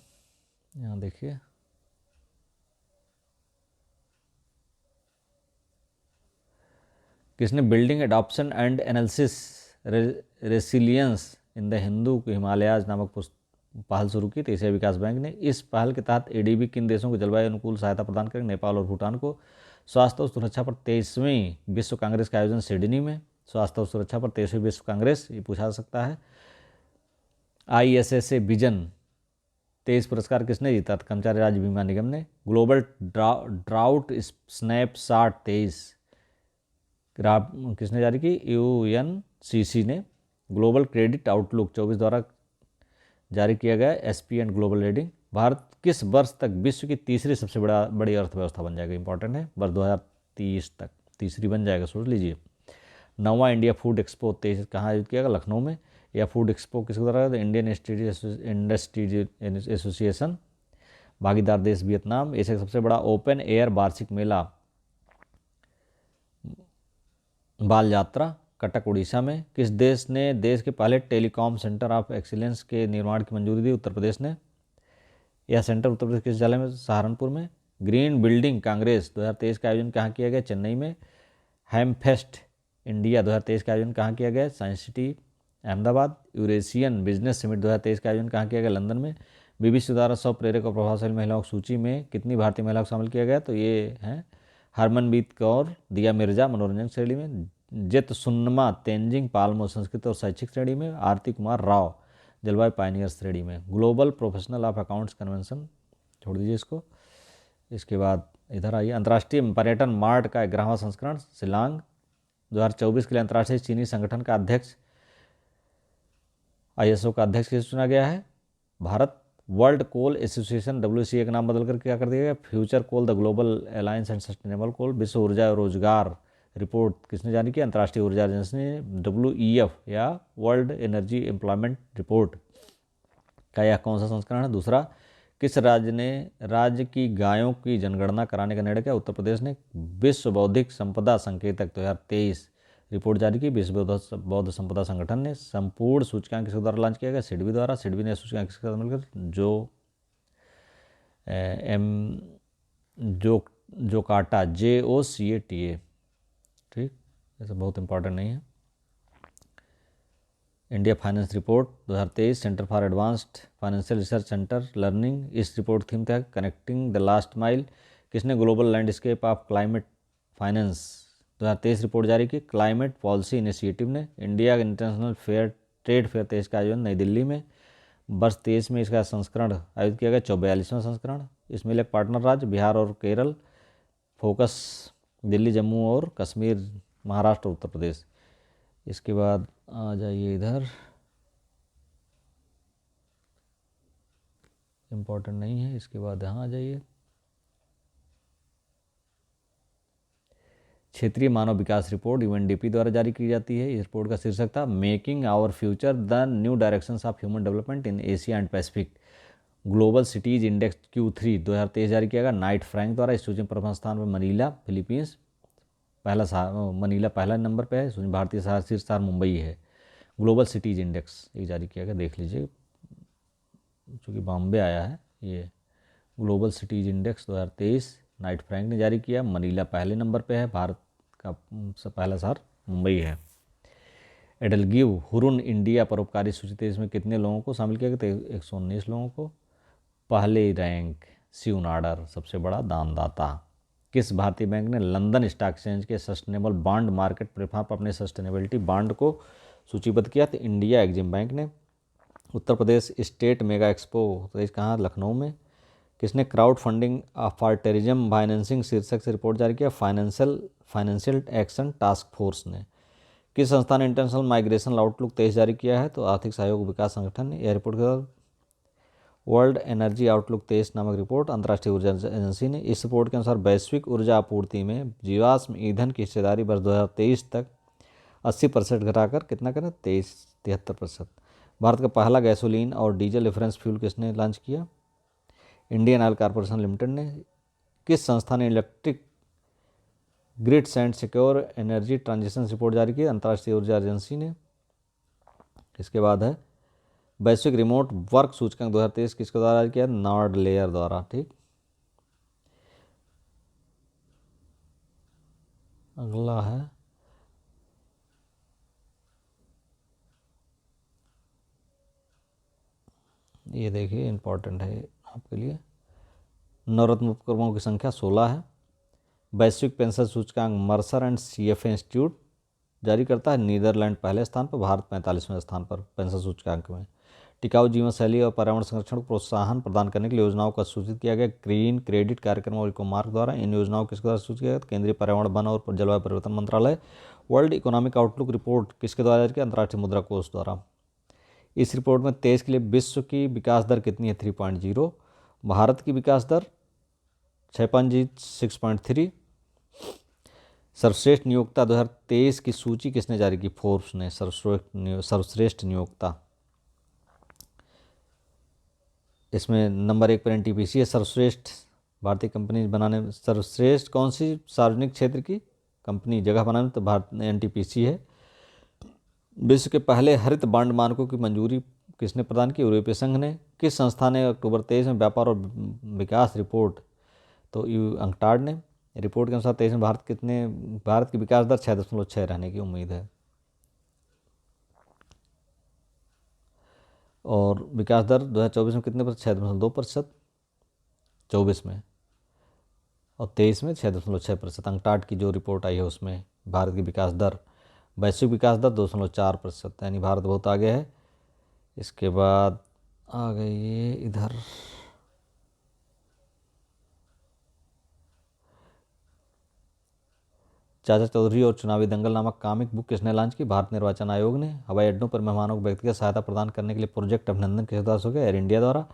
Speaker 1: यहाँ देखिए, किसने building adoption and analysis resilience in the Hindu Himalayas नामक पहल शुरू की? तो एशिया विकास बैंक ने। इस पहल के तहत ADB किन देशों को जलवायु अनुकूल सहायता प्रदान करेंगे? नेपाल और भूटान को। स्वास्थ्य और सुरक्षा पर 23वीं विश्व कांग्रेस का आयोजन सिडनी में। स्वास्थ्य और सुरक्षा पर 23वीं विश्व कांग्रेस, ये पूछा जा सकता है। ISSA विजन 23 पुरस्कार किसने जीता? कर्मचारी राज्य बीमा निगम ने। ग्लोबल ड्राउट स्नैपशॉट 23 किसने जारी की? UNCC ने। ग्लोबल क्रेडिट आउटलुक 24 द्वारा जारी किया गया। SP and global reading. Bharat किस वर्ष तक विश्व की तीसरी सबसे बड़ी अर्थव्यवस्था बन जाएगा? इंपॉर्टेंट है, वर्ष 2030 तक तीसरी बन जाएगा, सोच लीजिए। 9वां इंडिया फूड एक्सपो 23 कहाँ आयोजित किया गया? लखनऊ में। या फूड एक्सपो किसके द्वारा? Indian industry association. भागीदार देश वियतनाम। एशिया का सबसे बड़ा ओपन एयर वार्षिक मेला बाल यात्रा कटक उड़ीसा में। किस देश ने देश के पहले टेलीकॉम सेंटर ऑफ एक्सीलेंस के निर्माण की मंजूरी दी? उत्तर प्रदेश ने। यह सेंटर उत्तर प्रदेश किस जिले में? सहारनपुर में। ग्रीन बिल्डिंग कांग्रेस 2023 का आयोजन कहाँ किया गया? चेन्नई में। हेमफेस्ट इंडिया 2023 का आयोजन कहाँ किया गया? Science city Ahmedabad. Eurasian business summit 2023 का आयोजन कहाँ किया गया? लंदन में। बीबीसी द्वारा 100 प्रेरक और प्रभावशाली महिलाओं की सूची में कितनी भारतीय महिलाओं को शामिल किया गया? तो ये हैं हरमनप्रीत कौर, दिया मिर्जा मनोरंजन श्रेणी में, जित सुन्नमा तेंजिंग पालमो संस्कृत और शैक्षिक श्रेणी में, आरती कुमार राव जलवायु पायनियर श्रेणी में। Global professional of accounts convention छोड़ दीजिए इसको। इसके बाद इधर आइए, अंतर्राष्ट्रीय पर्यटन मार्ट का 11वां संस्करण शिलांग 2024 के लिए अंतर्राष्ट्रीय चीनी संगठन का अध्यक्ष ISO का अध्यक्ष किसे चुना गया है? Bharat. World Coal Association WCA का नाम बदलकर क्या कर दिया गया? Future Coal the Global Alliance and Sustainable Coal. विश्व ऊर्जा और रोजगार रिपोर्ट किसने जारी की? अंतर्राष्ट्रीय ऊर्जा एजेंसी ने। WEF या वर्ल्ड एनर्जी एम्प्लॉयमेंट रिपोर्ट का यह कौन सा संस्करण है? दूसरा। किस राज्य ने राज्य की गायों की जनगणना कराने का निर्णय किया? उत्तर प्रदेश ने। विश्व बौद्धिक संपदा संकेतक 2023 रिपोर्ट जारी की विश्व बौद्ध संपदा संगठन ने। संपूर्ण सूचकांक किसके द्वारा लॉन्च किया गया? सिडबी द्वारा। सिडबी ने सूचकांक किसके साथ मिलकर? जो काटा JOCATA। ठीक, ऐसा बहुत इंपॉर्टेंट नहीं है। India finance report 2023 centre for advanced financial research centre learning. इस रिपोर्ट थीम था कनेक्टिंग द लास्ट माइल। किसने global landscape of climate finance 2023 report जारी की? क्लाइमेट पॉलिसी इनिशिएटिव ने। India international fair trade fair 23 का आयोजन नई दिल्ली में वर्ष 23 में इसका संस्करण आयोजित किया गया, 42वां संस्करण। इसमें एक पार्टनर राज्य बिहार और केरल, फोकस दिल्ली, जम्मू और कश्मीर, महाराष्ट्र, उत्तर प्रदेश। इसके बाद आ जाइए इधर, इम्पोर्टेंट नहीं है। इसके बाद यहाँ आ जाइए, क्षेत्रीय मानव विकास रिपोर्ट UNDP द्वारा जारी की जाती है। इस रिपोर्ट का शीर्षक था making our future the new directions of human development in Asia and Pacific. Global cities index Q3 2023 जारी किया गया नाइट फ्रैंक द्वारा। इस सूची में प्रथम स्थान पर मनीला फिलीपींस, मनीला पहला नंबर पे है। सूची भारतीय शहर शीर्ष शहर मुंबई है। ग्लोबल सिटीज इंडेक्स एक जारी किया गया, देख लीजिए, चूँकि बॉम्बे आया है ये। Global cities index 2023 Knight Frank ने जारी किया। मनीला पहले नंबर पे है। भारत का पहला शहर मुंबई है। एडलगिव हुरुन इंडिया परोपकारी सूची 23 में कितने लोगों को शामिल किया गया? 119 लोगों को। पहले रैंक शिव नाडर, सबसे बड़ा दानदाता। किस भारतीय बैंक ने लंदन स्टॉक एक्सचेंज के सस्टेनेबल बॉन्ड मार्केट प्लेटफॉर्म पर अपने सस्टेनेबिलिटी बॉन्ड को सूचीबद्ध किया? तो इंडिया एग्जिम बैंक ने। Uttar Pradesh state mega expo तो कहाँ? लखनऊ में। किसने crowd funding for terrorism financing शीर्षक से रिपोर्ट जारी किया? फाइनेंशियल एक्शन टास्क फोर्स ने। किस संस्था ने इंटरनेशनल माइग्रेशन आउटलुक 23 जारी किया है? तो आर्थिक सहयोग विकास संगठन ने। यह रिपोर्ट के वर्ल्ड एनर्जी आउटलुक 23 नामक रिपोर्ट अंतर्राष्ट्रीय ऊर्जा एजेंसी ने। इस रिपोर्ट के अनुसार वैश्विक ऊर्जा आपूर्ति में जीवाश्म ईंधन की हिस्सेदारी वर्ष 2023 तक 80% घटाकर कितना करें? 73%। भारत का पहला गैसोलीन और डीजल रेफरेंस फ्यूल किसने लॉन्च किया? इंडियन ऑयल कॉर्पोरेशन लिमिटेड ने। किस संस्था ने electric grids and secure energy transition report जारी की? अंतर्राष्ट्रीय ऊर्जा एजेंसी ने। इसके बाद है वैश्विक रिमोट वर्क सूचकांक 2023 किसके द्वारा जारी किया? नॉर्ड लेयर द्वारा। ठीक, अगला है ये, देखिए इंपॉर्टेंट है आपके लिए। नवरत्न उपक्रमों की संख्या 16 है। वैश्विक पेंशन सूचकांक मर्सर एंड CFA इंस्टीट्यूट जारी करता है। नीदरलैंड पहले स्थान पर, भारत 45वें स्थान पर पेंशन सूचकांक में। टिकाऊ जीवन शैली और पर्यावरण संरक्षण को प्रोत्साहन प्रदान करने के लिए योजनाओं का सूचित किया गया ग्रीन क्रेडिट कार्यक्रम और इकोमार्क द्वारा। इन योजनाओं को किसके द्वारा सूचित किया गया? केंद्रीय पर्यावरण, वन और जलवायु परिवर्तन मंत्रालय। वर्ल्ड इकोनॉमिक आउटलुक रिपोर्ट किसके द्वारा जारी किया? अंतर्राष्ट्रीय मुद्रा कोष द्वारा। इस रिपोर्ट में 23 के लिए विश्व की विकास दर कितनी है? 3.0। भारत की विकास दर 6.3। सर्वश्रेष्ठ नियोक्ता 2023 की सूची किसने जारी की? फोर्ब्स ने। सर्वश्रेष्ठ नियोक्ता, इसमें नंबर 1 पर NTPC है। सर्वश्रेष्ठ भारतीय कंपनी बनाने में सर्वश्रेष्ठ कौन सी सार्वजनिक क्षेत्र की कंपनी जगह बनाने में? तो भारत NTPC है। विश्व के पहले हरित बांड मानकों की मंजूरी किसने प्रदान की? यूरोपीय संघ ने। किस संस्था ने अक्टूबर 23 में व्यापार और विकास रिपोर्ट? तो अंकटाड ने। रिपोर्ट के अनुसार 23 में भारत की विकास दर 6.6 रहने की उम्मीद है। और विकास दर 2024 में कितने %? 6.2%। 24 में और 23 में 6.6%। अंकटाड की जो रिपोर्ट आई है उसमें भारत की विकास दर, वैश्विक विकास दर 2.4%, यानी भारत बहुत आगे है। इसके बाद आ गई ये इधर चाचा चौधरी और चुनावी दंगल नामक कॉमिक बुक किसने लॉन्च की? भारत निर्वाचन आयोग ने। हवाई अड्डों पर मेहमानों को व्यक्तिगत सहायता प्रदान करने के लिए प्रोजेक्ट अभिनंदन किस द्वारा शुरू किया? एयर इंडिया द्वारा।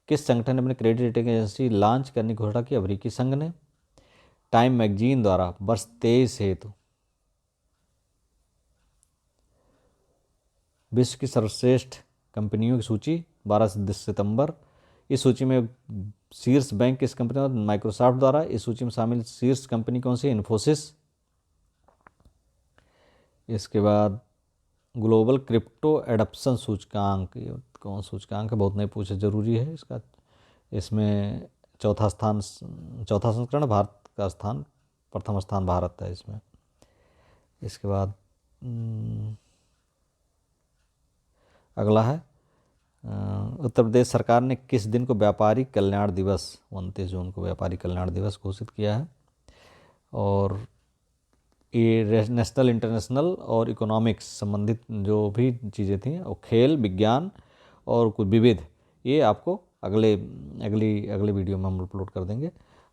Speaker 1: किस संगठन ने अपनी क्रेडिट रेटिंग एजेंसी लॉन्च करने की घोषणा की? अमेरिकी संघ ने। टाइम मैगजीन द्वारा वर्ष 23 हेतु विश्व की सर्वश्रेष्ठ कंपनियों की सूची 12 सितंबर। इस सूची में शीर्ष बैंक किस कंपनी और माइक्रोसॉफ्ट द्वारा। इस सूची में शामिल शीर्ष कंपनी कौन सी? इन्फोसिस। इसके बाद ग्लोबल क्रिप्टो एडप्शन सूचकांक, ये कौन सूचकांक है? बहुत नहीं पूछे, जरूरी है इसका। इसमें चौथा संस्करण, भारत का स्थान, प्रथम स्थान भारत है इसमें। इसके बाद अगला है उत्तर प्रदेश सरकार ने किस दिन को व्यापारी कल्याण दिवस, 29 जून को व्यापारी कल्याण दिवस घोषित किया है। और ये नेशनल, इंटरनेशनल और इकोनॉमिक्स संबंधित जो भी चीज़ें थी, और खेल, विज्ञान और कुछ विविध, ये आपको अगली वीडियो में हम अपलोड कर देंगे।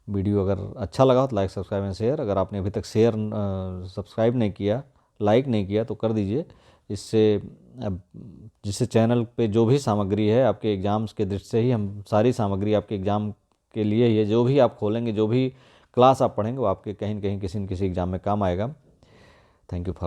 Speaker 1: वीडियो अगर अच्छा लगा तो लाइक, सब्सक्राइब एंड शेयर। अगर आपने अभी तक सब्सक्राइब नहीं किया, लाइक नहीं किया तो कर दीजिए। जिससे चैनल पे जो भी सामग्री है आपके एग्ज़ाम्स के दृष्टि से ही हम सारी सामग्री आपके एग्ज़ाम के लिए ही है, जो भी आप खोलेंगे, जो भी क्लास आप पढ़ेंगे वो आपके कहीं न कहीं किसी न किसी एग्ज़ाम में काम आएगा। Thank you for